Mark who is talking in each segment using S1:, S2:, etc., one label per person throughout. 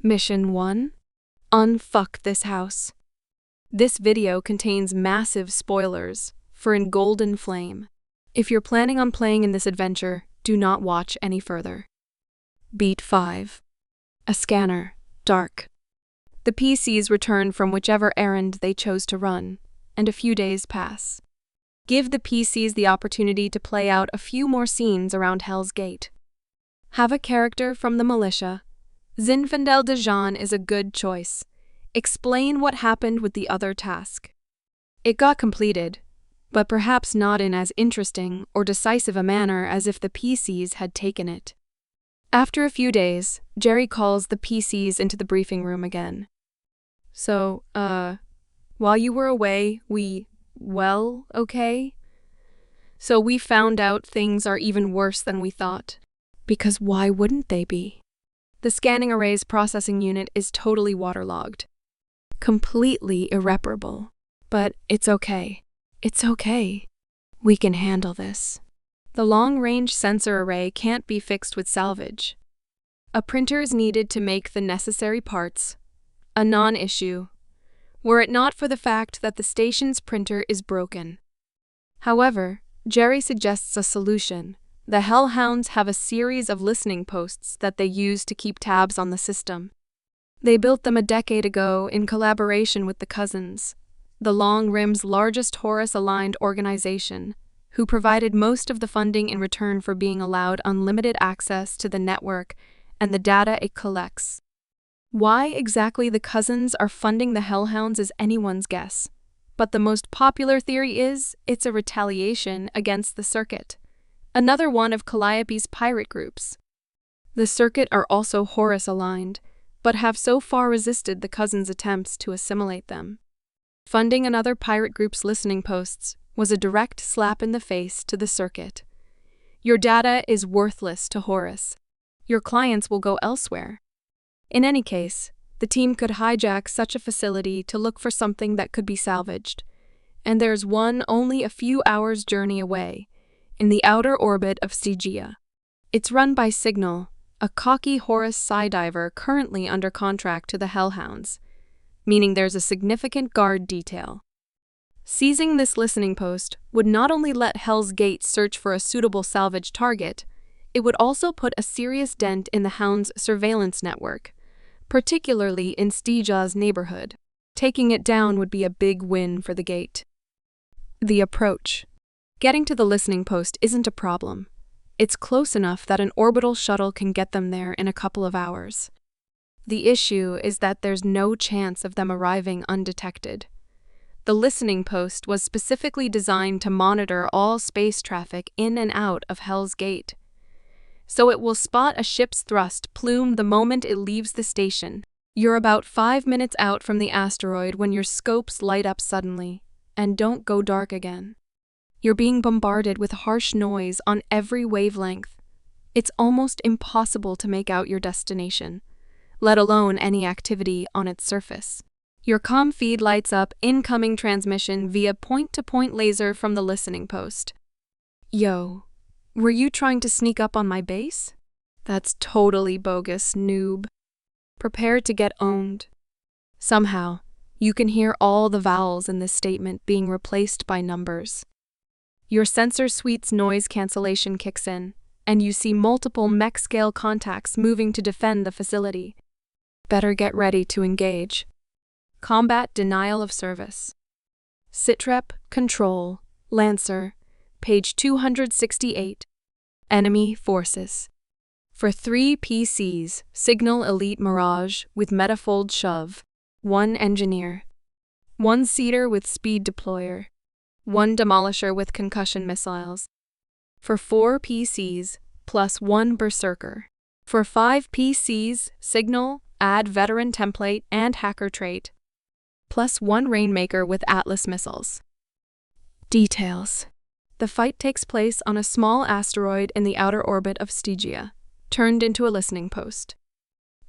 S1: Mission 1: Unfuck this house. This video contains massive spoilers for In Golden Flame. If you're planning on playing in this adventure, do not watch any further. Beat 5. A scanner. Dark. The PCs return from whichever errand they chose to run, and a few days pass. Give the PCs the opportunity to play out a few more scenes around Hell's Gate. Have a character from the militia. Zinfandel de Jean is a good choice. Explain what happened with the other task. It got completed, but perhaps not in as interesting or decisive a manner as if the PCs had taken it. After a few days, Jerry calls the PCs into the briefing room again. So, while you were away, okay? So we found out things are even worse than we thought. Because why wouldn't they be? The scanning array's processing unit is totally waterlogged. Completely irreparable. But it's okay. It's okay. We can handle this. The long-range sensor array can't be fixed with salvage. A printer is needed to make the necessary parts. A non-issue, were it not for the fact that the station's printer is broken. However, Jerry suggests a solution. The Hellhounds have a series of listening posts that they use to keep tabs on the system. They built them a decade ago in collaboration with the Cousins, the Long Rim's largest Horus-aligned organization, who provided most of the funding in return for being allowed unlimited access to the network and the data it collects. Why exactly the Cousins are funding the Hellhounds is anyone's guess, but the most popular theory is it's a retaliation against the Circuit, another one of Calliope's pirate groups. The Circuit are also Horus-aligned, but have so far resisted the Cousins' attempts to assimilate them. Funding another pirate group's listening posts was a direct slap in the face to the Circuit. Your data is worthless to Horus. Your clients will go elsewhere. In any case, the team could hijack such a facility to look for something that could be salvaged, and there's one only a few hours' journey away, in the outer orbit of Stygia. It's run by Signal, a cocky Horus skydiver currently under contract to the Hellhounds, meaning there's a significant guard detail. Seizing this listening post would not only let Hell's Gate search for a suitable salvage target, it would also put a serious dent in the Hound's surveillance network, particularly in Stygia's neighborhood. Taking it down would be a big win for the Gate. The approach. Getting to the listening post isn't a problem. It's close enough that an orbital shuttle can get them there in a couple of hours. The issue is that there's no chance of them arriving undetected. The listening post was specifically designed to monitor all space traffic in and out of Hell's Gate, so it will spot a ship's thrust plume the moment it leaves the station. You're about 5 minutes out from the asteroid when your scopes light up suddenly, and don't go dark again. You're being bombarded with harsh noise on every wavelength. It's almost impossible to make out your destination, let alone any activity on its surface. Your comm feed lights up incoming transmission via point-to-point laser from the listening post. Yo. Were you trying to sneak up on my base? That's totally bogus, noob. Prepare to get owned. Somehow, you can hear all the vowels in this statement being replaced by numbers. Your sensor suite's noise cancellation kicks in, and you see multiple mech-scale contacts moving to defend the facility. Better get ready to engage. Combat denial of service. Sitrep, Control, Lancer, page 268. Enemy forces. For 3 PCs, Signal Elite Mirage with Metafold Shove, 1 Engineer, 1 Seeder with Speed Deployer, 1 Demolisher with Concussion Missiles. For 4 PCs, plus 1 Berserker. For 5 PCs, Signal, add Veteran Template and Hacker Trait, plus 1 Rainmaker with Atlas Missiles. Details. The fight takes place on a small asteroid in the outer orbit of Stygia, turned into a listening post.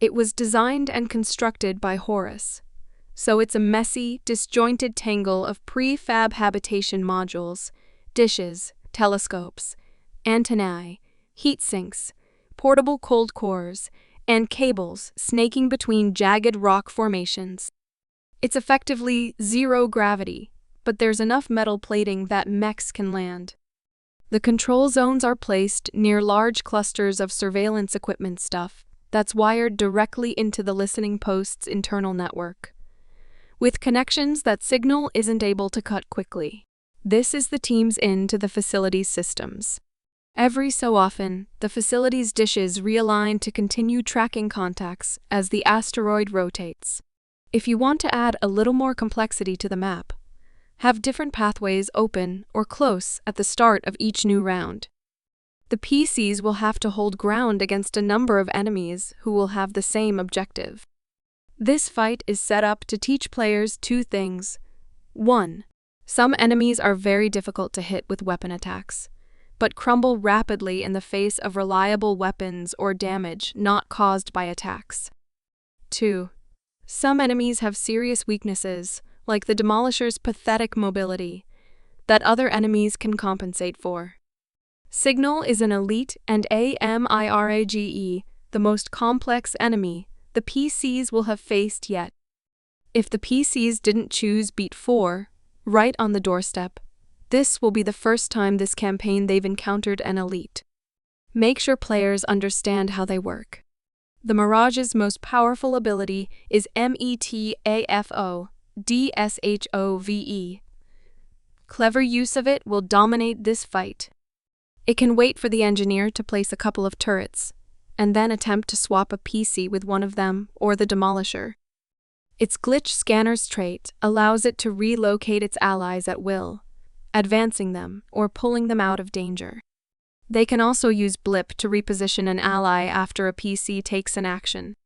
S1: It was designed and constructed by Horus, so it's a messy, disjointed tangle of prefab habitation modules, dishes, telescopes, antennae, heat sinks, portable cold cores, and cables snaking between jagged rock formations. It's effectively zero gravity, but there's enough metal plating that mechs can land. The control zones are placed near large clusters of surveillance equipment stuff that's wired directly into the listening post's internal network, with connections that signal isn't able to cut quickly. This is the team's in to the facility's systems. Every so often, the facility's dishes realign to continue tracking contacts as the asteroid rotates. If you want to add a little more complexity to the map, have different pathways open or close at the start of each new round. The PCs will have to hold ground against a number of enemies who will have the same objective. This fight is set up to teach players two things. 1. Some enemies are very difficult to hit with weapon attacks, but crumble rapidly in the face of reliable weapons or damage not caused by attacks. 2. Some enemies have serious weaknesses, like the Demolisher's pathetic mobility, that other enemies can compensate for. Signal is an elite and Amirage, the most complex enemy the PCs will have faced yet. If the PCs didn't choose Beat 4, right on the doorstep, this will be the first time this campaign they've encountered an elite. Make sure players understand how they work. The Mirage's most powerful ability is METAFO, DSHOVE. Clever use of it will dominate this fight. It can wait for the engineer to place a couple of turrets, and then attempt to swap a PC with one of them or the Demolisher. Its glitch scanner's trait allows it to relocate its allies at will, advancing them or pulling them out of danger. They can also use blip to reposition an ally after a PC takes an action.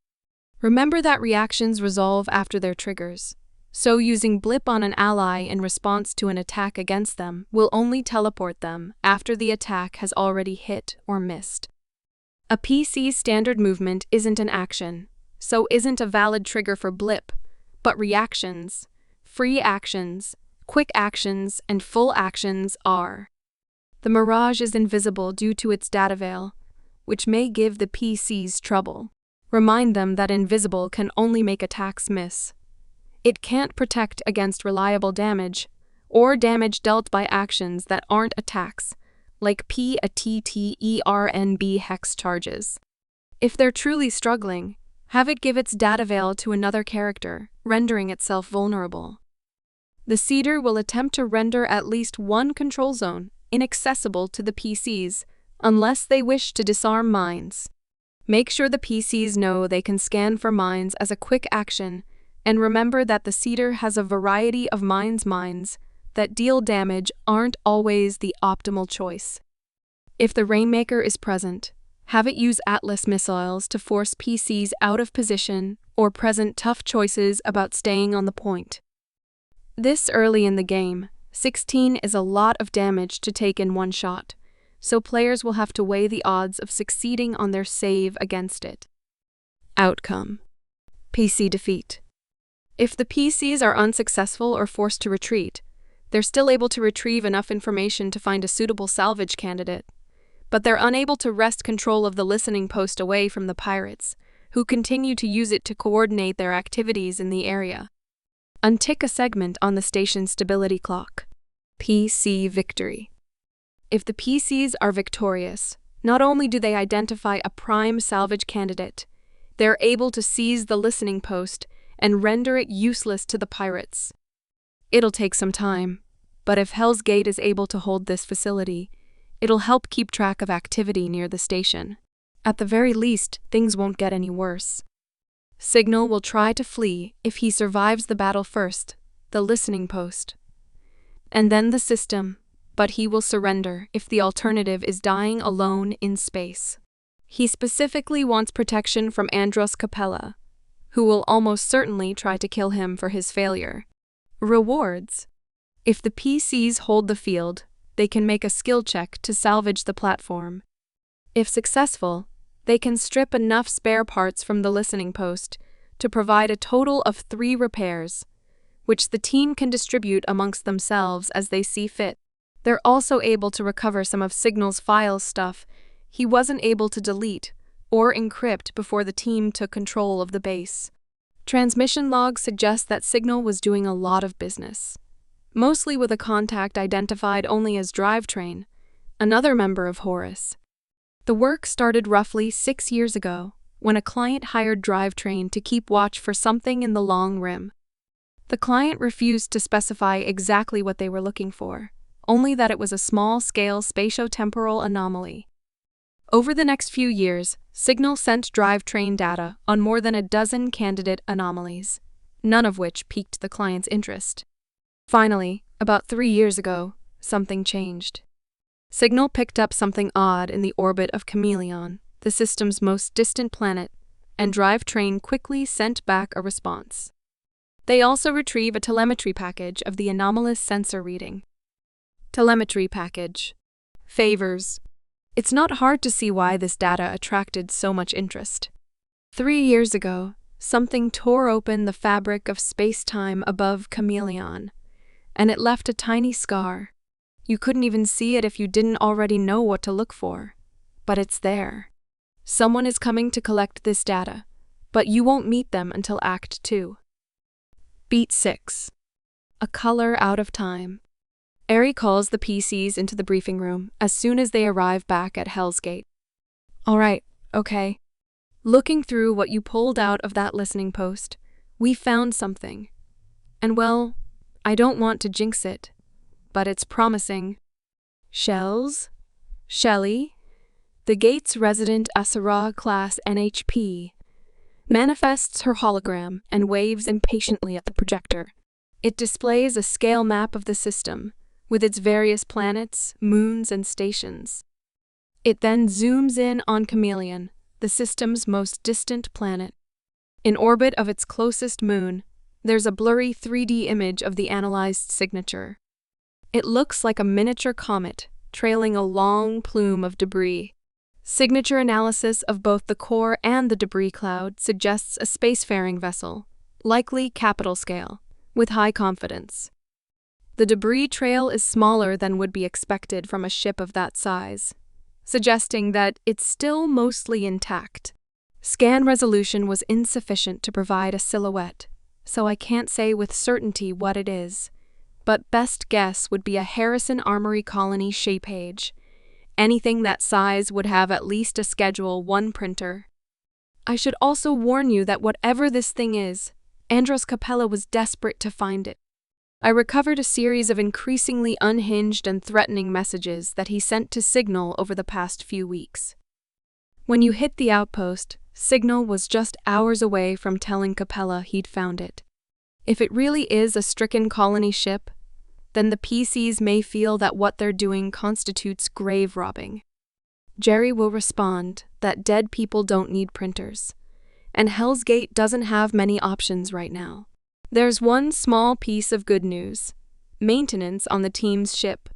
S1: Remember that reactions resolve after their triggers, so using blip on an ally in response to an attack against them will only teleport them after the attack has already hit or missed. A PC's standard movement isn't an action, so isn't a valid trigger for blip, but reactions, free actions, quick actions, and full actions are. The Mirage is invisible due to its data veil, which may give the PCs trouble. Remind them that invisible can only make attacks miss. It can't protect against reliable damage, or damage dealt by actions that aren't attacks, like PATTERNB hex charges. If they're truly struggling, have it give its data veil to another character, rendering itself vulnerable. The Cedar will attempt to render at least one control zone inaccessible to the PCs, unless they wish to disarm mines. Make sure the PCs know they can scan for mines as a quick action, and remember that the Cedar has a variety of mines that deal damage aren't always the optimal choice. If the Rainmaker is present, have it use Atlas missiles to force PCs out of position or present tough choices about staying on the point. This early in the game, 16 is a lot of damage to take in one shot, so players will have to weigh the odds of succeeding on their save against it. Outcome: PC defeat. If the PCs are unsuccessful or forced to retreat, they're still able to retrieve enough information to find a suitable salvage candidate, but they're unable to wrest control of the listening post away from the pirates, who continue to use it to coordinate their activities in the area. Untick a segment on the station's stability clock. PC victory. If the PCs are victorious, not only do they identify a prime salvage candidate, they're able to seize the listening post and render it useless to the pirates. It'll take some time, but if Hell's Gate is able to hold this facility, it'll help keep track of activity near the station. At the very least, things won't get any worse. Signal will try to flee if he survives the battle first, the listening post, and then the system, but he will surrender if the alternative is dying alone in space. He specifically wants protection from Andros Capella, who will almost certainly try to kill him for his failure. Rewards: if the PCs hold the field, they can make a skill check to salvage the platform. If successful, they can strip enough spare parts from the listening post to provide a total of 3 repairs, which the team can distribute amongst themselves as they see fit. They're also able to recover some of Signal's file stuff he wasn't able to delete or encrypt before the team took control of the base. Transmission logs suggest that Signal was doing a lot of business, mostly with a contact identified only as Drivetrain, another member of Horus. The work started roughly 6 years ago, when a client hired Drivetrain to keep watch for something in the long rim. The client refused to specify exactly what they were looking for, only that it was a small-scale spatiotemporal anomaly. Over the next few years, Signal sent Drivetrain data on more than a dozen candidate anomalies, none of which piqued the client's interest. Finally, about 3 years ago, something changed. Signal picked up something odd in the orbit of Chameleon, the system's most distant planet, and Drivetrain quickly sent back a response. They also retrieve a telemetry package of the anomalous sensor reading. Telemetry package. Favors. It's not hard to see why this data attracted so much interest. 3 years ago, something tore open the fabric of space-time above Chameleon, and it left a tiny scar. You couldn't even see it if you didn't already know what to look for. But it's there. Someone is coming to collect this data, but you won't meet them until Act 2. Beat 6. A color out of time. Avery calls the PCs into the briefing room as soon as they arrive back at Hell's Gate. All right, okay. Looking through what you pulled out of that listening post, we found something. And well, I don't want to jinx it, but it's promising. Shells? Shelley? The Gate's resident Asura class NHP manifests her hologram and waves impatiently at the projector. It displays a scale map of the system, with its various planets, moons, and stations. It then zooms in on Chameleon, the system's most distant planet. In orbit of its closest moon, there's a blurry 3D image of the analyzed signature. It looks like a miniature comet, trailing a long plume of debris. Signature analysis of both the core and the debris cloud suggests a spacefaring vessel, likely capital scale, with high confidence. The debris trail is smaller than would be expected from a ship of that size, suggesting that it's still mostly intact. Scan resolution was insufficient to provide a silhouette, so I can't say with certainty what it is, but best guess would be a Harrison Armory Colony shape page. Anything that size would have at least a Schedule 1 printer. I should also warn you that whatever this thing is, Andros Capella was desperate to find it. I recovered a series of increasingly unhinged and threatening messages that he sent to Signal over the past few weeks. When you hit the outpost, Signal was just hours away from telling Capella he'd found it. If it really is a stricken colony ship, then the PCs may feel that what they're doing constitutes grave robbing. Jerry will respond that dead people don't need printers, and Hell's Gate doesn't have many options right now. There's one small piece of good news: maintenance on the team's ship.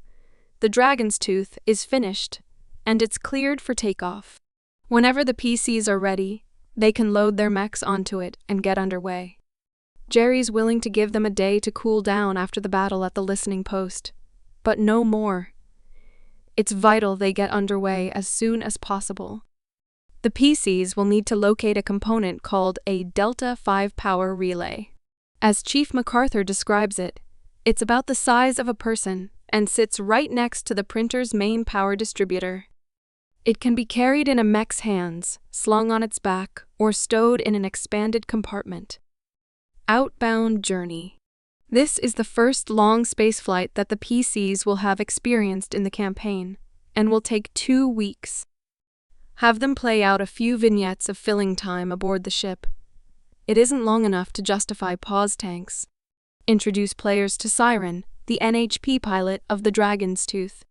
S1: The Dragon's Tooth is finished, and it's cleared for takeoff. Whenever the PCs are ready, they can load their mechs onto it and get underway. Jerry's willing to give them a day to cool down after the battle at the listening post, but no more. It's vital they get underway as soon as possible. The PCs will need to locate a component called a Delta 5 power relay. As Chief MacArthur describes it, it's about the size of a person and sits right next to the printer's main power distributor. It can be carried in a mech's hands, slung on its back, or stowed in an expanded compartment. Outbound journey. This is the first long spaceflight that the PCs will have experienced in the campaign, and will take 2 weeks. Have them play out a few vignettes of filling time aboard the ship. It isn't long enough to justify pause tanks. Introduce players to Siren, the NHP pilot of the Dragon's Tooth.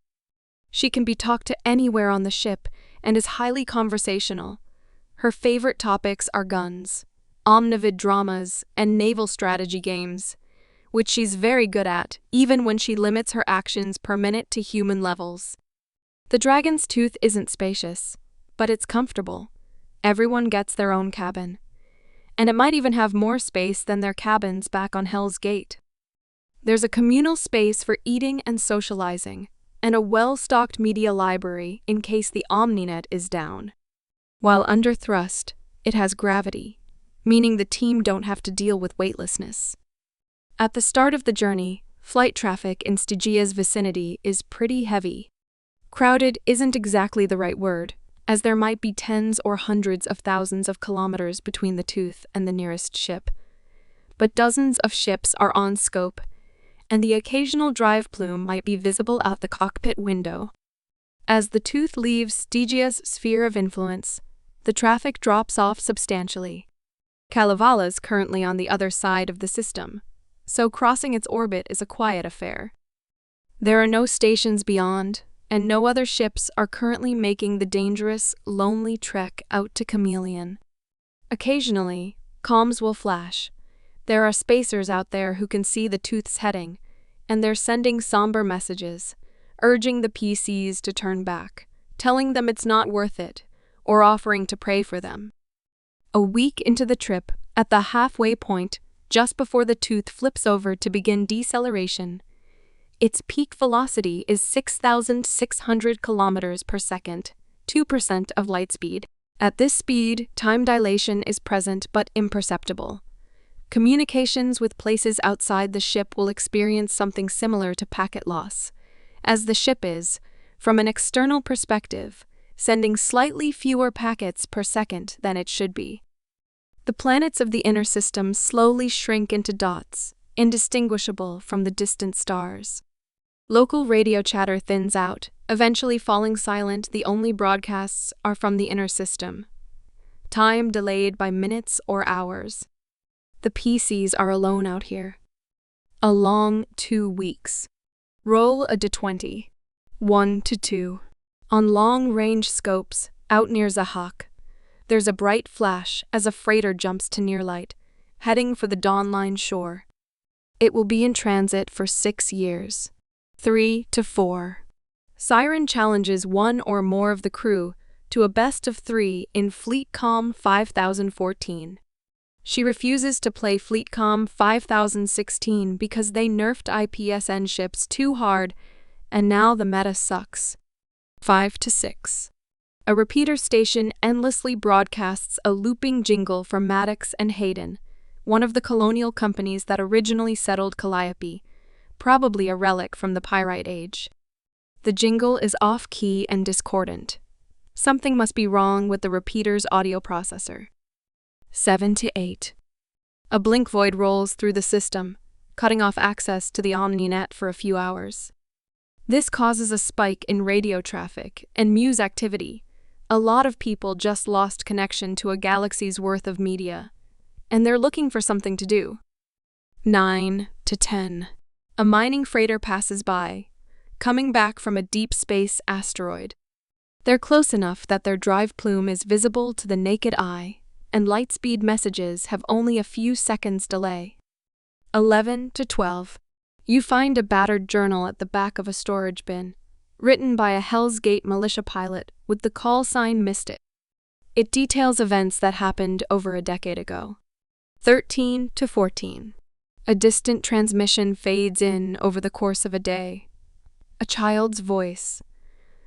S1: She can be talked to anywhere on the ship and is highly conversational. Her favorite topics are guns, omnivid dramas, and naval strategy games, which she's very good at, even when she limits her actions per minute to human levels. The Dragon's Tooth isn't spacious, but it's comfortable. Everyone gets their own cabin, and it might even have more space than their cabins back on Hell's Gate. There's a communal space for eating and socializing, and a well-stocked media library in case the Omninet is down. While under thrust, it has gravity, meaning the team don't have to deal with weightlessness. At the start of the journey, flight traffic in Stygia's vicinity is pretty heavy. Crowded isn't exactly the right word, as there might be tens or hundreds of thousands of kilometers between the tooth and the nearest ship. But dozens of ships are on scope, and the occasional drive plume might be visible out the cockpit window. As the tooth leaves Stygia's sphere of influence, the traffic drops off substantially. Kalevala's currently on the other side of the system, so crossing its orbit is a quiet affair. There are no stations beyond, and no other ships are currently making the dangerous, lonely trek out to Chameleon. Occasionally, comms will flash. There are spacers out there who can see the tooth's heading, and they're sending somber messages, urging the PCs to turn back, telling them it's not worth it, or offering to pray for them. A week into the trip, at the halfway point, just before the tooth flips over to begin deceleration, its peak velocity is 6,600 kilometers per second, 2% of light speed. At this speed, time dilation is present but imperceptible. Communications with places outside the ship will experience something similar to packet loss, as the ship is, from an external perspective, sending slightly fewer packets per second than it should be. The planets of the inner system slowly shrink into dots, indistinguishable from the distant stars. Local radio chatter thins out, eventually falling silent. The only broadcasts are from the inner system. Time delayed by minutes or hours. The PCs are alone out here. A long 2 weeks. Roll a d20. 1 to 2. On long-range scopes, out near Zahak, there's a bright flash as a freighter jumps to near light, heading for the Dawn Line shore. It will be in transit for 6 years. 3 to 4. Siren challenges one or more of the crew to a best of 3 in FleetCom 5014. She refuses to play FleetCom 5016 because they nerfed IPSN ships too hard, and now the meta sucks. 5 to 6. A repeater station endlessly broadcasts a looping jingle from Maddox and Hayden, one of the colonial companies that originally settled Calliope, probably a relic from the Pyrite Age. The jingle is off-key and discordant. Something must be wrong with the repeater's audio processor. 7 to 8. A blink void rolls through the system, cutting off access to the OmniNet for a few hours. This causes a spike in radio traffic and Muse activity. A lot of people just lost connection to a galaxy's worth of media, and they're looking for something to do. 9 to 10. A mining freighter passes by, coming back from a deep space asteroid. They're close enough that their drive plume is visible to the naked eye, and lightspeed messages have only a few seconds delay. 11 to 12. You find a battered journal at the back of a storage bin, written by a Hell's Gate militia pilot with the call sign Mystic. It details events that happened over a decade ago. 13 to 14. A distant transmission fades in over the course of a day. A child's voice,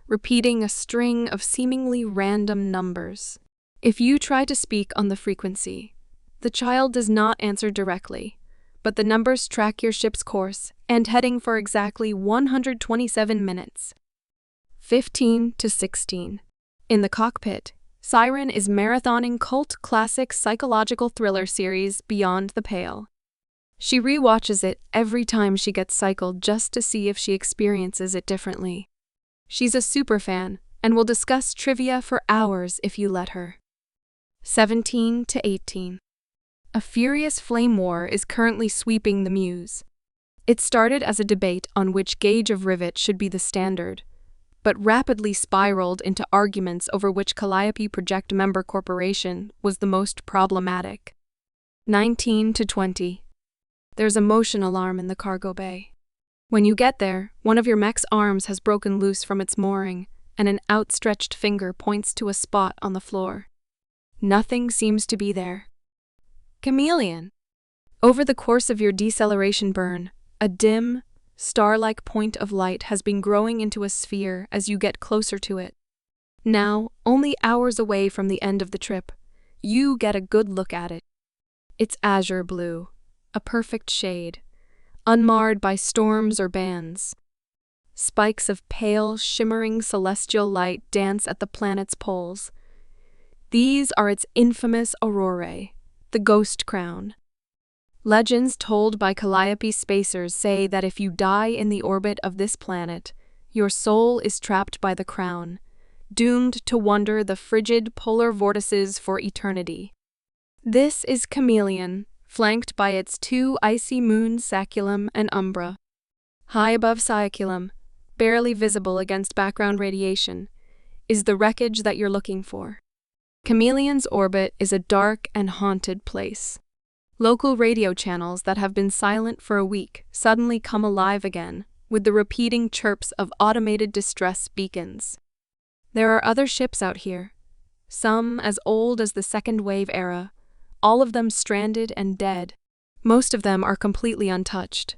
S1: repeating a string of seemingly random numbers. If you try to speak on the frequency, the child does not answer directly, but the numbers track your ship's course and heading for exactly 127 minutes. 15 to 16. In the cockpit, Siren is marathoning cult classic psychological thriller series Beyond the Pale. She rewatches it every time she gets cycled just to see if she experiences it differently. She's a superfan and will discuss trivia for hours if you let her. 17 to 18. A furious flame war is currently sweeping the Muse. It started as a debate on which gauge of rivet should be the standard, but rapidly spiraled into arguments over which Calliope Project member corporation was the most problematic. 19 to 20. There's a motion alarm in the cargo bay. When you get there, one of your mech's arms has broken loose from its mooring, and an outstretched finger points to a spot on the floor. Nothing seems to be there. Chameleon. Over the course of your deceleration burn, a dim, star-like point of light has been growing into a sphere as you get closer to it. Now, only hours away from the end of the trip, you get a good look at it. It's azure blue, a perfect shade, unmarred by storms or bands. Spikes of pale, shimmering celestial light dance at the planet's poles. These are its infamous aurorae, the ghost crown. Legends told by Calliope spacers say that if you die in the orbit of this planet, your soul is trapped by the crown, doomed to wander the frigid polar vortices for eternity. This is Chameleon, flanked by its two icy moons Saculum and Umbra. High above Saculum, barely visible against background radiation, is the wreckage that you're looking for. Chameleon's orbit is a dark and haunted place. Local radio channels that have been silent for a week suddenly come alive again with the repeating chirps of automated distress beacons. There are other ships out here, some as old as the Second Wave era, all of them stranded and dead. Most of them are completely untouched.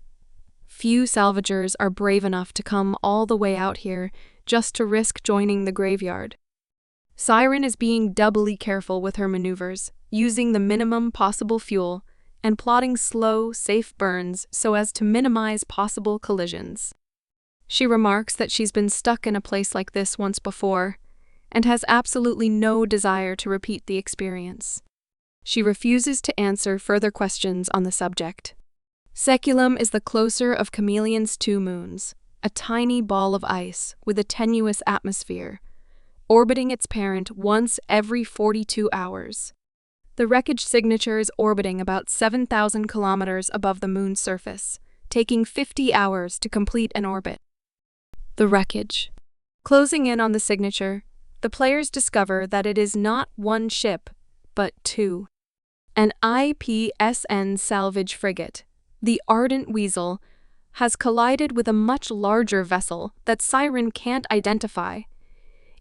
S1: Few salvagers are brave enough to come all the way out here just to risk joining the graveyard. Siren is being doubly careful with her maneuvers, using the minimum possible fuel and plotting slow, safe burns so as to minimize possible collisions. She remarks that she's been stuck in a place like this once before and has absolutely no desire to repeat the experience. She refuses to answer further questions on the subject. Saculum is the closer of Chameleon's two moons, a tiny ball of ice with a tenuous atmosphere, orbiting its parent once every 42 hours. The wreckage signature is orbiting about 7,000 kilometers above the moon's surface, taking 50 hours to complete an orbit. The wreckage. Closing in on the signature, the players discover that it is not one ship, but two. An IPSN salvage frigate, the Ardent Weasel, has collided with a much larger vessel that Siren can't identify.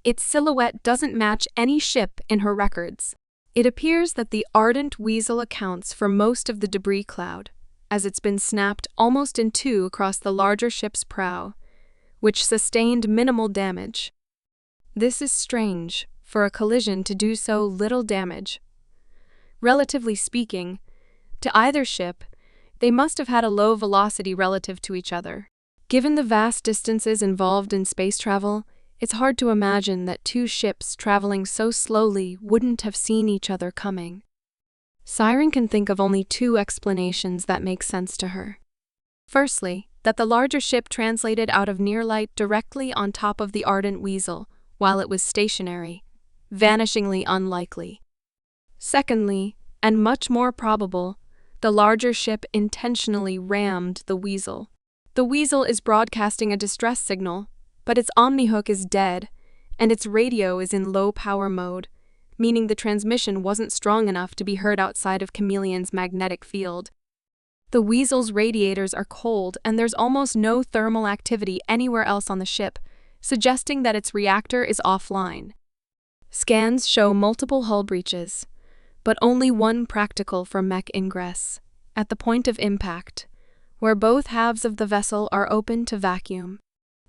S1: Its silhouette doesn't match any ship in her records. It appears that the Ardent Weasel accounts for most of the debris cloud, as it's been snapped almost in two across the larger ship's prow, which sustained minimal damage. This is strange, for a collision to do so little damage. Relatively speaking, to either ship, they must have had a low velocity relative to each other. Given the vast distances involved in space travel, it's hard to imagine that two ships traveling so slowly wouldn't have seen each other coming. Siren can think of only two explanations that make sense to her. Firstly, that the larger ship translated out of near light directly on top of the Ardent Weasel while it was stationary, vanishingly unlikely. Secondly, and much more probable, the larger ship intentionally rammed the Weasel. The Weasel is broadcasting a distress signal, but its omnihook is dead, and its radio is in low-power mode, meaning the transmission wasn't strong enough to be heard outside of Chameleon's magnetic field. The Weasel's radiators are cold, and there's almost no thermal activity anywhere else on the ship, suggesting that its reactor is offline. Scans show multiple hull breaches, but only one practical for mech ingress, at the point of impact, where both halves of the vessel are open to vacuum.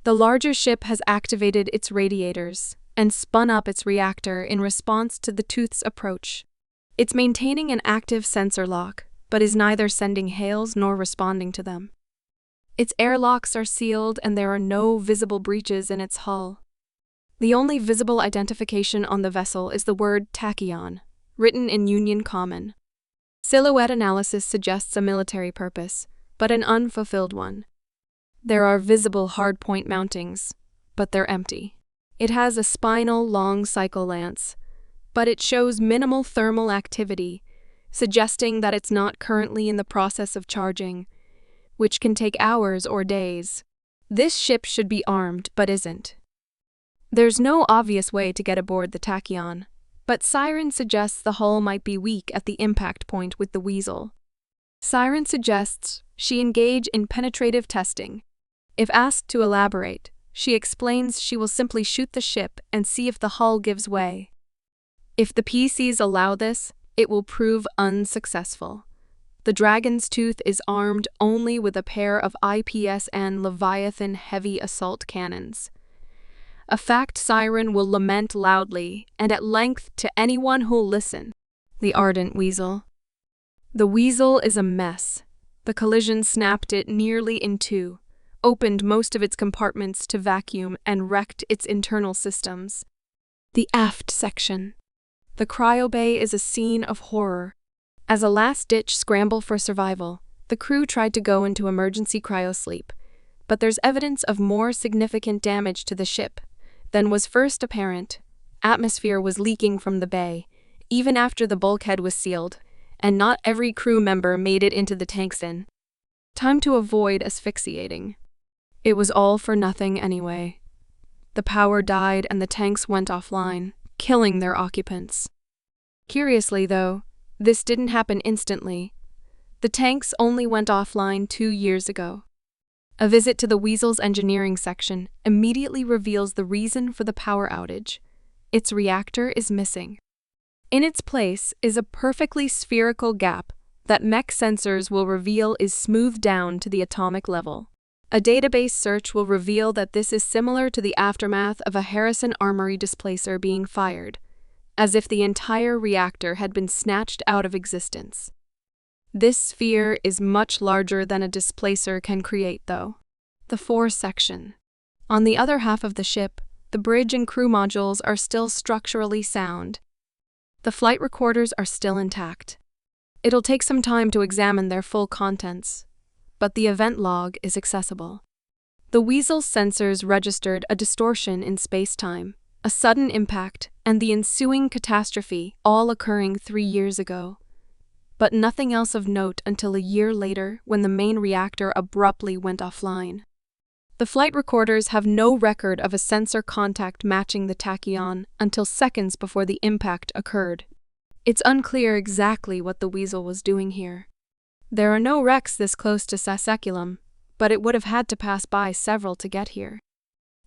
S1: The larger ship has activated its radiators and spun up its reactor in response to the Tooth's approach. It's maintaining an active sensor lock, but is neither sending hails nor responding to them. Its airlocks are sealed and there are no visible breaches in its hull. The only visible identification on the vessel is the word tachyon, written in Union Common. Silhouette analysis suggests a military purpose, but an unfulfilled one. There are visible hardpoint mountings, but they're empty. It has a spinal long cycle lance, but it shows minimal thermal activity, suggesting that it's not currently in the process of charging, which can take hours or days. This ship should be armed, but isn't. There's no obvious way to get aboard the tachyon, but Siren suggests the hull might be weak at the impact point with the Weasel. Siren suggests she engage in penetrative testing. If asked to elaborate, she explains she will simply shoot the ship and see if the hull gives way. If the PCs allow this, it will prove unsuccessful. The Dragon's Tooth is armed only with a pair of IPSN Leviathan heavy assault cannons. A fact Siren will lament loudly and at length to anyone who'll listen. The ardent weasel. The weasel is a mess. The collision snapped it nearly in two, opened most of its compartments to vacuum, and wrecked its internal systems. The aft section. The cryo bay is a scene of horror. As a last-ditch scramble for survival, the crew tried to go into emergency cryosleep, but there's evidence of more significant damage to the ship than was first apparent. Atmosphere was leaking from the bay, even after the bulkhead was sealed, and not every crew member made it into the tanks in time to avoid asphyxiating. It was all for nothing anyway. The power died and the tanks went offline, killing their occupants. Curiously, though, this didn't happen instantly. The tanks only went offline 2 years ago. A visit to the Weasel's engineering section immediately reveals the reason for the power outage. Its reactor is missing. In its place is a perfectly spherical gap that mech sensors will reveal is smoothed down to the atomic level. A database search will reveal that this is similar to the aftermath of a Harrison Armory displacer being fired, as if the entire reactor had been snatched out of existence. This sphere is much larger than a displacer can create, though. The fore section. On the other half of the ship, the bridge and crew modules are still structurally sound. The flight recorders are still intact. It'll take some time to examine their full contents, but the event log is accessible. The Weasel's sensors registered a distortion in space-time, a sudden impact, and the ensuing catastrophe, all occurring 3 years ago. But nothing else of note until a year later when the main reactor abruptly went offline. The flight recorders have no record of a sensor contact matching the tachyon until seconds before the impact occurred. It's unclear exactly what the Weasel was doing here. There are no wrecks this close to Saseculum, but it would have had to pass by several to get here.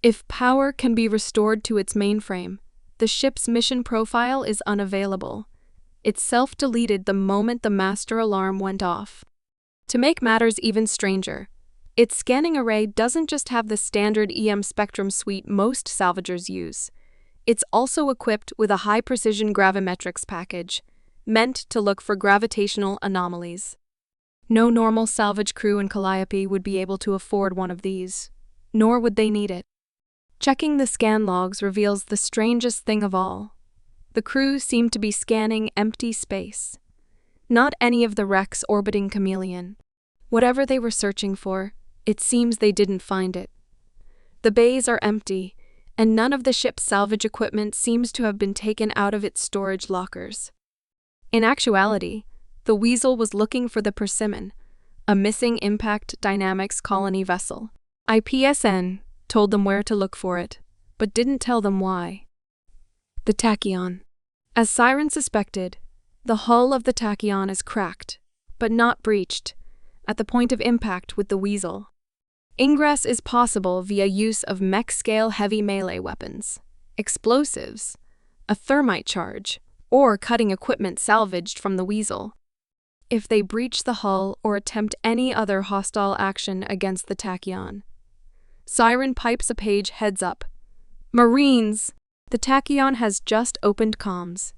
S1: If power can be restored to its mainframe, the ship's mission profile is unavailable. It self-deleted the moment the master alarm went off. To make matters even stranger, its scanning array doesn't just have the standard EM spectrum suite most salvagers use. It's also equipped with a high-precision gravimetrics package, meant to look for gravitational anomalies. No normal salvage crew in Calliope would be able to afford one of these, nor would they need it. Checking the scan logs reveals the strangest thing of all. The crew seemed to be scanning empty space. Not any of the wrecks orbiting Chameleon. Whatever they were searching for, it seems they didn't find it. The bays are empty, and none of the ship's salvage equipment seems to have been taken out of its storage lockers. In actuality, the Weasel was looking for the Persimmon, a missing Impact Dynamics colony vessel. IPSN told them where to look for it, but didn't tell them why. The tachyon. As Siren suspected, the hull of the tachyon is cracked, but not breached, at the point of impact with the Weasel. Ingress is possible via use of mech-scale heavy melee weapons, explosives, a thermite charge, or cutting equipment salvaged from the Weasel. If they breach the hull or attempt any other hostile action against the tachyon. Siren pipes a page heads up. Marines! The tachyon has just opened comms.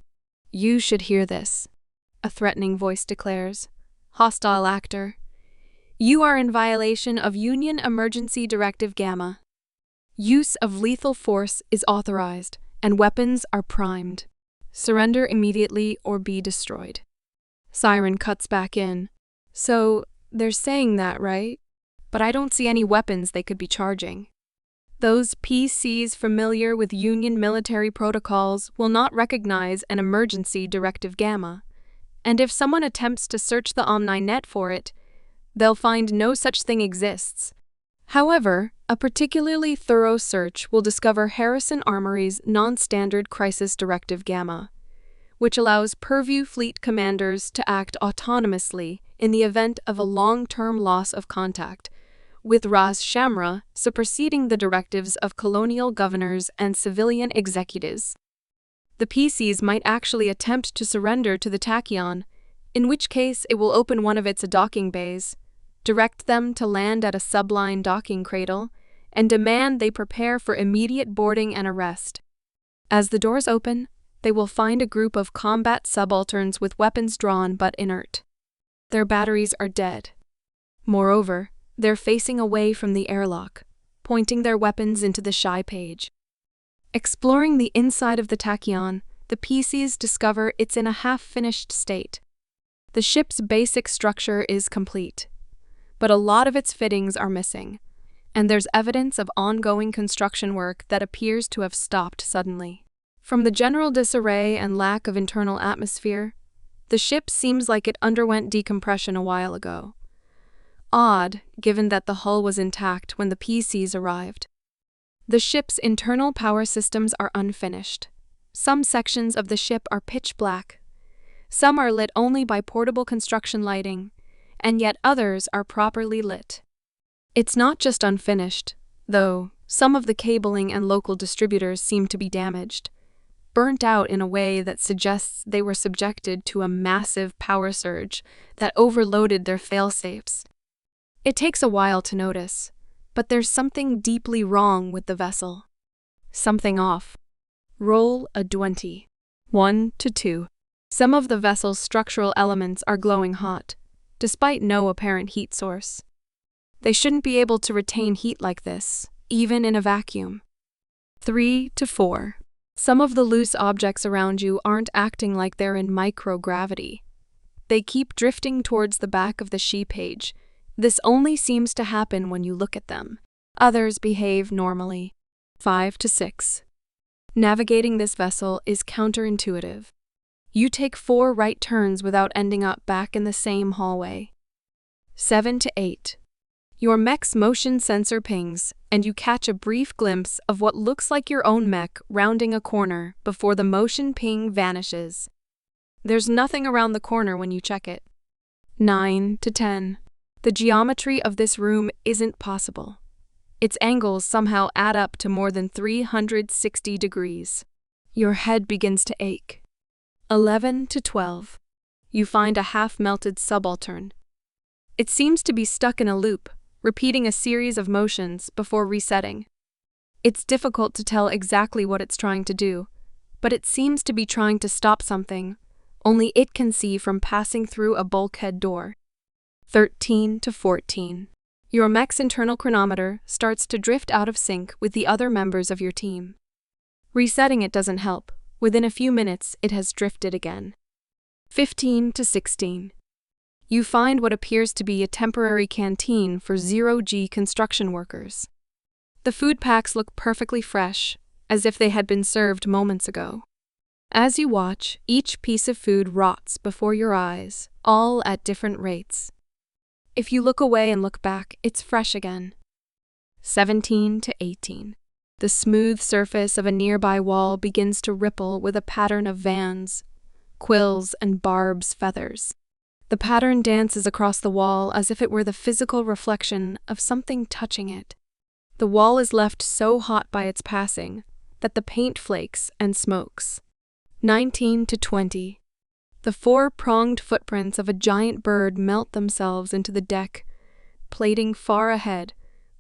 S1: You should hear this, a threatening voice declares. Hostile actor. You are in violation of Union Emergency Directive Gamma. Use of lethal force is authorized, and weapons are primed. Surrender immediately or be destroyed. Siren cuts back in. So, they're saying that, right? But I don't see any weapons they could be charging. Those PCs familiar with Union military protocols will not recognize an emergency directive gamma, and if someone attempts to search the OmniNet for it, they'll find no such thing exists. However, a particularly thorough search will discover Harrison Armory's non-standard crisis directive gamma, which allows Purview Fleet commanders to act autonomously in the event of a long-term loss of contact, with Ras Shamra superseding the directives of colonial governors and civilian executives. The PCs might actually attempt to surrender to the tachyon, in which case it will open one of its docking bays, direct them to land at a subline docking cradle, and demand they prepare for immediate boarding and arrest. As the doors open, they will find a group of combat subalterns with weapons drawn but inert. Their batteries are dead. Moreover, they're facing away from the airlock, pointing their weapons into the shy page. Exploring the inside of the tachyon, the PCs discover it's in a half-finished state. The ship's basic structure is complete, but a lot of its fittings are missing, and there's evidence of ongoing construction work that appears to have stopped suddenly. From the general disarray and lack of internal atmosphere, the ship seems like it underwent decompression a while ago. Odd, given that the hull was intact when the PCs arrived. The ship's internal power systems are unfinished. Some sections of the ship are pitch black. Some are lit only by portable construction lighting, and yet others are properly lit. It's not just unfinished, though. Some of the cabling and local distributors seem to be damaged, burnt out in a way that suggests they were subjected to a massive power surge that overloaded their fail-safes. It takes a while to notice, but there's something deeply wrong with the vessel. Something off. Roll a 20. 1 to 2. Some of the vessel's structural elements are glowing hot, despite no apparent heat source. They shouldn't be able to retain heat like this, even in a vacuum. 3 to 4. Some of the loose objects around you aren't acting like they're in microgravity. They keep drifting towards the back of the she page. This only seems to happen when you look at them. Others behave normally. 5 to 6. Navigating this vessel is counterintuitive. You take 4 right turns without ending up back in the same hallway. 7 to 8. Your mech's motion sensor pings, and you catch a brief glimpse of what looks like your own mech rounding a corner before the motion ping vanishes. There's nothing around the corner when you check it. 9 to 10. The geometry of this room isn't possible. Its angles somehow add up to more than 360 degrees. Your head begins to ache. 11 to 12. You find a half-melted subaltern. It seems to be stuck in a loop, repeating a series of motions before resetting. It's difficult to tell exactly what it's trying to do, but it seems to be trying to stop something only it can see from passing through a bulkhead door. 13 to 14. Your mech's internal chronometer starts to drift out of sync with the other members of your team. Resetting it doesn't help. Within a few minutes, it has drifted again. 15 to 16. You find what appears to be a temporary canteen for zero-G construction workers. The food packs look perfectly fresh, as if they had been served moments ago. As you watch, each piece of food rots before your eyes, all at different rates. If you look away and look back, it's fresh again. 17 to 18. The smooth surface of a nearby wall begins to ripple with a pattern of vans, quills, and barbs' feathers. The pattern dances across the wall as if it were the physical reflection of something touching it. The wall is left so hot by its passing that the paint flakes and smokes. 19 to 20. The 4-pronged footprints of a giant bird melt themselves into the deck, plating far ahead,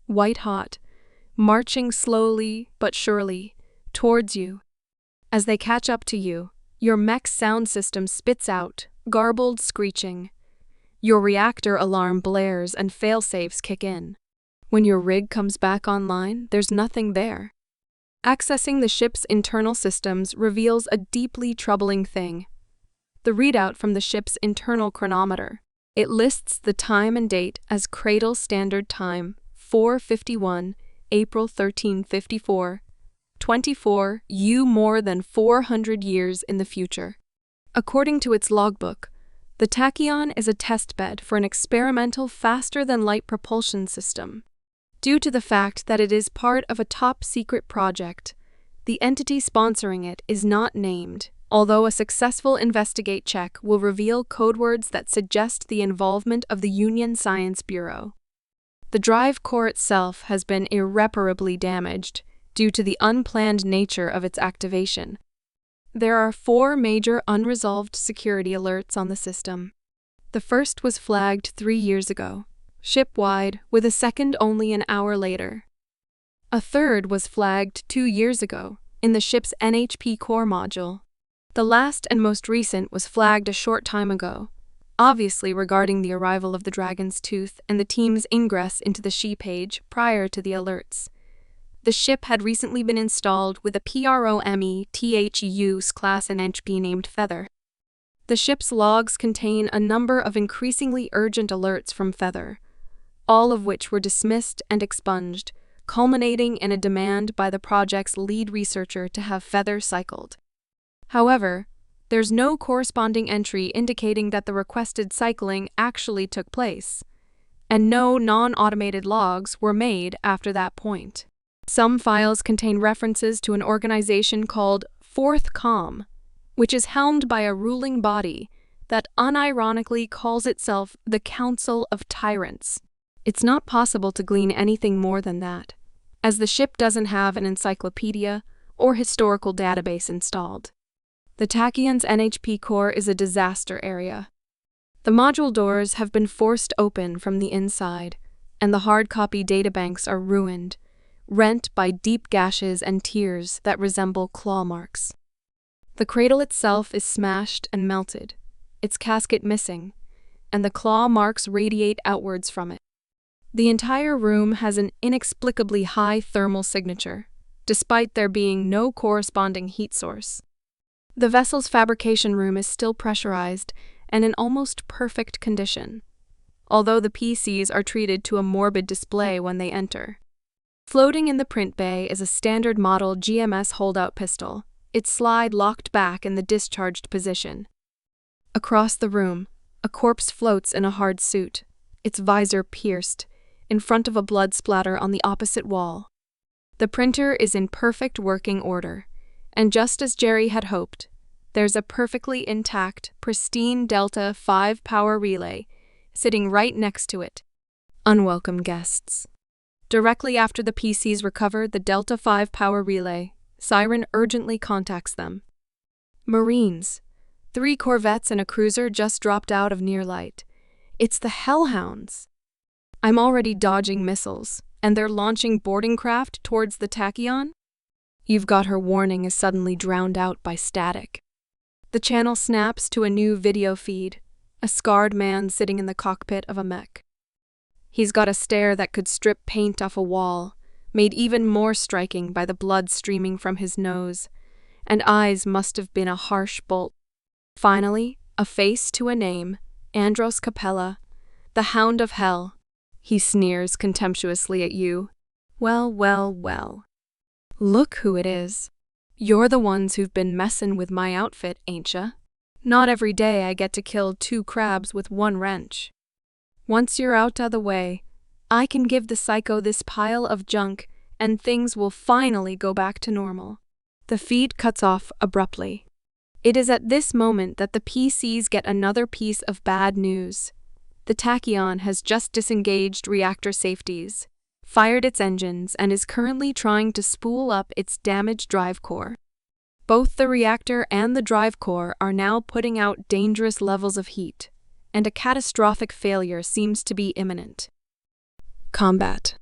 S1: white-hot, marching slowly but surely towards you. As they catch up to you, your mech's sound system spits out garbled screeching. Your reactor alarm blares and fail-safes kick in. When your rig comes back online, there's nothing there. Accessing the ship's internal systems reveals a deeply troubling thing. The readout from the ship's internal chronometer. It lists the time and date as Cradle Standard Time, 4:51, April 1354, 24 U more than 400 years in the future. According to its logbook, the tachyon is a testbed for an experimental faster-than-light propulsion system. Due to the fact that it is part of a top-secret project, the entity sponsoring it is not named, although a successful investigate check will reveal code words that suggest the involvement of the Union Science Bureau. The drive core itself has been irreparably damaged due to the unplanned nature of its activation. There are 4 major unresolved security alerts on the system. The first was flagged 3 years ago, ship-wide, with a second only an hour later. A third was flagged 2 years ago in the ship's NHP core module. The last and most recent was flagged a short time ago, obviously regarding the arrival of the Dragon's Tooth and the team's ingress into the SHE page prior to the alerts. The ship had recently been installed with a PROMETHUS class NHP named Feather. The ship's logs contain a number of increasingly urgent alerts from Feather, all of which were dismissed and expunged, culminating in a demand by the project's lead researcher to have Feather cycled. However, there's no corresponding entry indicating that the requested cycling actually took place, and no non-automated logs were made after that point. Some files contain references to an organization called Fourth Com, which is helmed by a ruling body that unironically calls itself the Council of Tyrants. It's not possible to glean anything more than that, as the ship doesn't have an encyclopedia or historical database installed. The Tachyon's NHP core is a disaster area. The module doors have been forced open from the inside, and the hard copy databanks are ruined, rent by deep gashes and tears that resemble claw marks. The cradle itself is smashed and melted, its casket missing, and the claw marks radiate outwards from it. The entire room has an inexplicably high thermal signature, despite there being no corresponding heat source. The vessel's fabrication room is still pressurized and in almost perfect condition, although the PCs are treated to a morbid display when they enter. Floating in the print bay is a standard model GMS holdout pistol, its slide locked back in the discharged position. Across the room, a corpse floats in a hard suit, its visor pierced, in front of a blood splatter on the opposite wall. The printer is in perfect working order, and just as Jerry had hoped, there's a perfectly intact, pristine Delta 5 power relay sitting right next to it. Unwelcome guests. Directly after the PCs recover the Delta 5 power relay, Siren urgently contacts them. Marines. 3 corvettes and a cruiser just dropped out of near light. It's the Hellhounds. I'm already dodging missiles, and they're launching boarding craft towards the Tachyon? You've got her warning is suddenly drowned out by static. The channel snaps to a new video feed, a scarred man sitting in the cockpit of a mech. He's got a stare that could strip paint off a wall, made even more striking by the blood streaming from his nose, and eyes must have been a harsh bolt. Finally, a face to a name, Andros Capella, the Hound of Hell. He sneers contemptuously at you. Well, well, well. Look who it is. You're the ones who've been messin' with my outfit, ain't ya? Not every day I get to kill 2 crabs with 1 wrench. Once you're out of the way, I can give the psycho this pile of junk and things will finally go back to normal. The feed cuts off abruptly. It is at this moment that the PCs get another piece of bad news. The Tachyon has just disengaged reactor safeties, fired its engines, and is currently trying to spool up its damaged drive core. Both the reactor and the drive core are now putting out dangerous levels of heat, and a catastrophic failure seems to be imminent. Combat.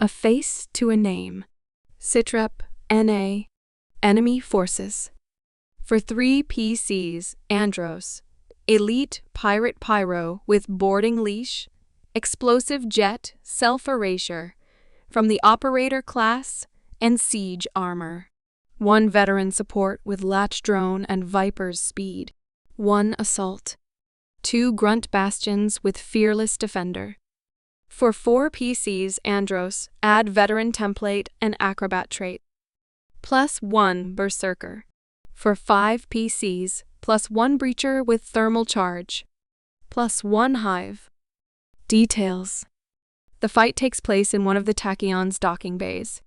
S1: A face to a name. Sitrep, NA. Enemy forces. For 3 PCs, Andros. Elite Pirate Pyro with boarding leash. Explosive jet, self-erasure. From the operator class and siege armor. 1 veteran support with latch drone and Viper's speed. 1 assault. 2 grunt bastions with fearless defender. For 4 PCs, Andros, add veteran template and acrobat trait. Plus 1 berserker. For 5 PCs, plus 1 breacher with thermal charge. Plus 1 hive. Details. The fight takes place in one of the Tachyon's docking bays.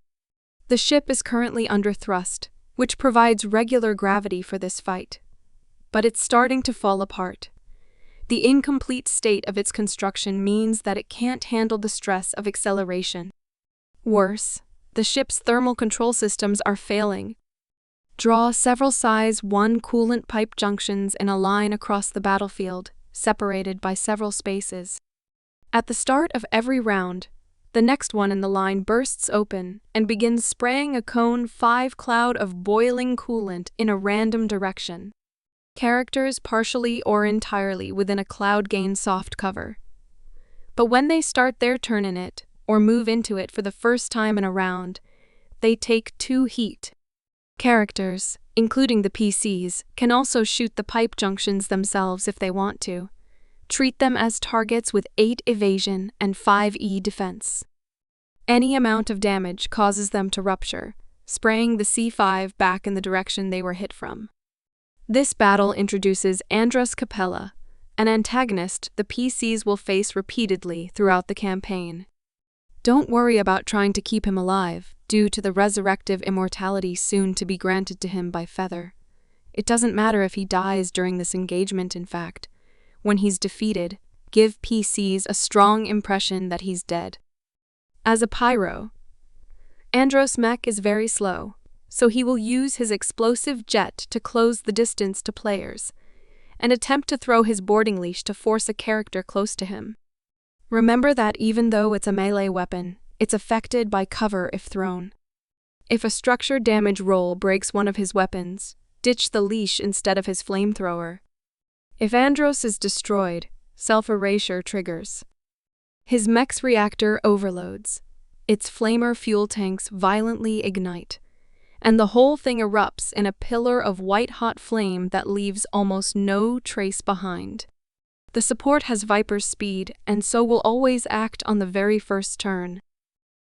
S1: The ship is currently under thrust, which provides regular gravity for this fight. But it's starting to fall apart. The incomplete state of its construction means that it can't handle the stress of acceleration. Worse, the ship's thermal control systems are failing. Draw several size 1 coolant pipe junctions in a line across the battlefield, separated by several spaces. At the start of every round, The next one in the line bursts open and begins spraying a cone 5 cloud of boiling coolant in a random direction. Characters partially or entirely within a cloud gain soft cover. But when they start their turn in it, or move into it for the first time in a round, they take 2 heat. Characters, including the PCs, can also shoot the pipe junctions themselves if they want to. Treat them as targets with 8 evasion and 5e defense. Any amount of damage causes them to rupture, spraying the C5 back in the direction they were hit from. This battle introduces Andros Capella, an antagonist the PCs will face repeatedly throughout the campaign. Don't worry about trying to keep him alive, due to the resurrective immortality soon to be granted to him by Feather. It doesn't matter if he dies during this engagement, in fact. When he's defeated, give PCs a strong impression that he's dead. As a pyro, Andros' mech is very slow, so he will use his explosive jet to close the distance to players, and attempt to throw his boarding leash to force a character close to him. Remember that even though it's a melee weapon, it's affected by cover if thrown. If a structure damage roll breaks one of his weapons, ditch the leash instead of his flamethrower. If Andros is destroyed, self-erasure triggers. His mech's reactor overloads. Its flamer fuel tanks violently ignite, and the whole thing erupts in a pillar of white-hot flame that leaves almost no trace behind. The support has Viper's speed, and so will always act on the very first turn.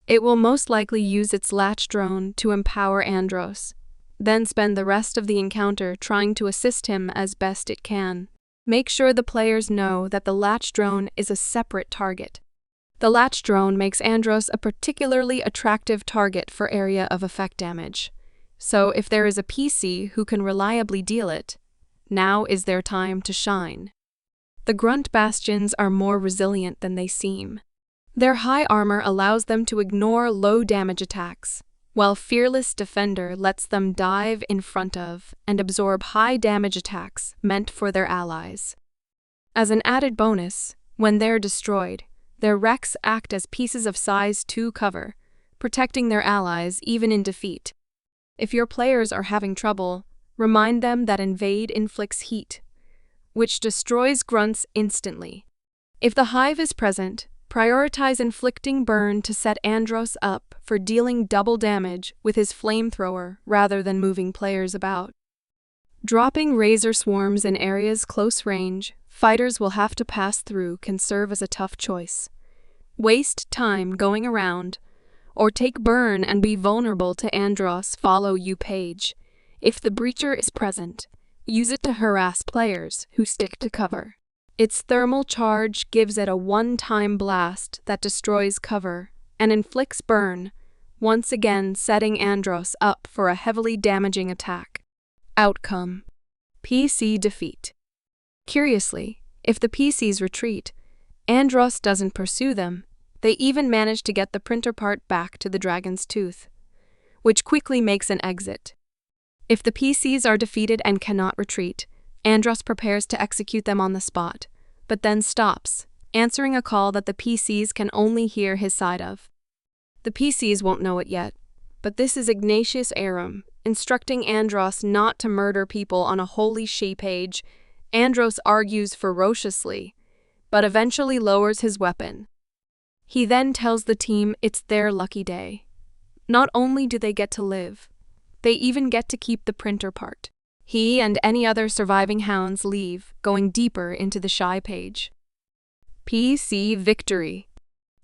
S1: It will most likely use its latch drone to empower Andros, then spend the rest of the encounter trying to assist him as best it can. Make sure the players know that the latch drone is a separate target. The latch drone makes Andros a particularly attractive target for area of effect damage. So if there is a PC who can reliably deal it, now is their time to shine. The grunt bastions are more resilient than they seem. Their high armor allows them to ignore low damage attacks, while Fearless Defender lets them dive in front of and absorb high damage attacks meant for their allies. As an added bonus, when they're destroyed, their wrecks act as pieces of size 2 cover, protecting their allies even in defeat. If your players are having trouble, remind them that Invade inflicts heat, which destroys grunts instantly. If the hive is present, prioritize inflicting burn to set Andros up for dealing double damage with his flamethrower rather than moving players about. Dropping razor swarms in areas close range fighters will have to pass through can serve as a tough choice. Waste time going around, or take burn and be vulnerable to Andros' follow you page. If the breacher is present, use it to harass players who stick to cover. Its thermal charge gives it a one-time blast that destroys cover and inflicts burn, once again setting Andros up for a heavily damaging attack. Outcome: PC defeat. Curiously, if the PCs retreat, Andros doesn't pursue them. They even manage to get the printer part back to the Dragon's Tooth, which quickly makes an exit. If the PCs are defeated and cannot retreat, Andros prepares to execute them on the spot, but then stops, answering a call that the PCs can only hear his side of. The PCs won't know it yet, but this is Ignatius Aram, instructing Andros not to murder people on a holy she page. Andros argues ferociously, but eventually lowers his weapon. He then tells the team it's their lucky day. Not only do they get to live, they even get to keep the printer part. He and any other surviving hounds leave, going deeper into the shy page. PC victory.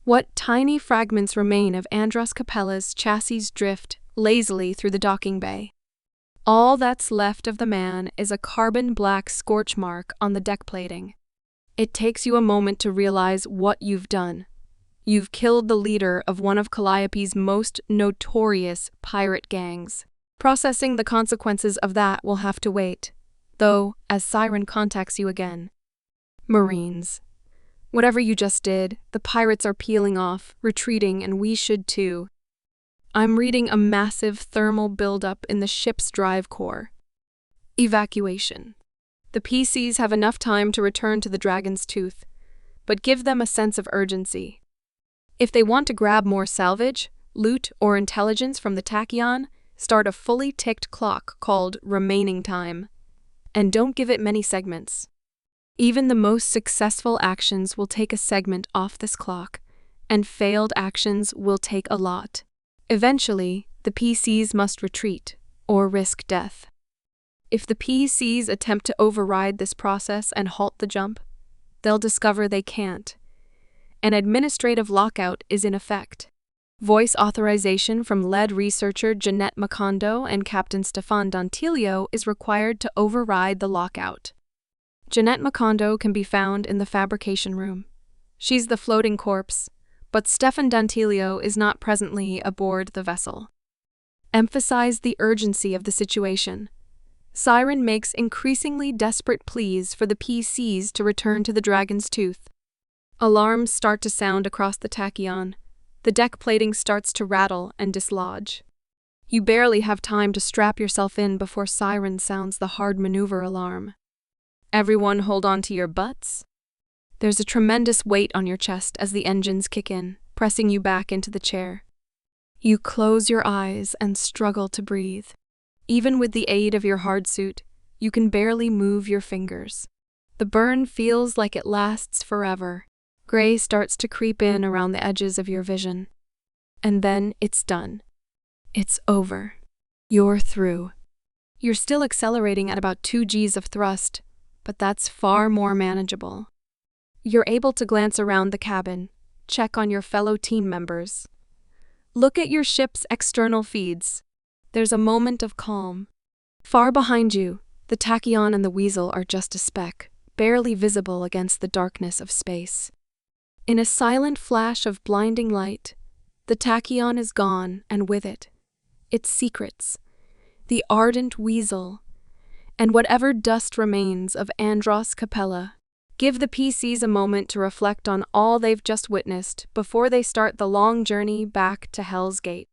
S1: What tiny fragments remain of Andros Capella's chassis drift lazily through the docking bay. All that's left of the man is a carbon black scorch mark on the deck plating. It takes you a moment to realize what you've done. You've killed the leader of one of Calliope's most notorious pirate gangs. Processing the consequences of that will have to wait, though, as Siren contacts you again. Marines. Whatever you just did, the pirates are peeling off, retreating, and we should too. I'm reading a massive thermal buildup in the ship's drive core. Evacuation. The PCs have enough time to return to the Dragon's Tooth, but give them a sense of urgency. If they want to grab more salvage, loot, or intelligence from the tachyon, start a fully ticked clock called remaining time. And don't give it many segments. Even the most successful actions will take a segment off this clock, and failed actions will take a lot. Eventually, the PCs must retreat, or risk death. If the PCs attempt to override this process and halt the jump, they'll discover they can't. An administrative lockout is in effect. Voice authorization from lead researcher Jeanette Macondo and Captain Stefan Dantilio is required to override the lockout. Jeanette Macondo can be found in the fabrication room. She's the floating corpse, but Stefan Dantilio is not presently aboard the vessel. Emphasize the urgency of the situation. Siren makes increasingly desperate pleas for the PCs to return to the Dragon's Tooth. Alarms start to sound across the tachyon. The deck plating starts to rattle and dislodge. You barely have time to strap yourself in before Siren sounds the hard maneuver alarm. Everyone hold on to your butts. There's a tremendous weight on your chest as the engines kick in, pressing you back into the chair. You close your eyes and struggle to breathe. Even with the aid of your hard suit, you can barely move your fingers. The burn feels like it lasts forever. Gray starts to creep in around the edges of your vision. And then it's done. It's over. You're through. You're still accelerating at about 2 Gs of thrust, but that's far more manageable. You're able to glance around the cabin, check on your fellow team members. Look at your ship's external feeds. There's a moment of calm. Far behind you, the tachyon and the weasel are just a speck, barely visible against the darkness of space. In a silent flash of blinding light, the tachyon is gone, and with it, its secrets, the ardent weasel, and whatever dust remains of Andros Capella. Give the PCs a moment to reflect on all they've just witnessed before they start the long journey back to Hell's Gate.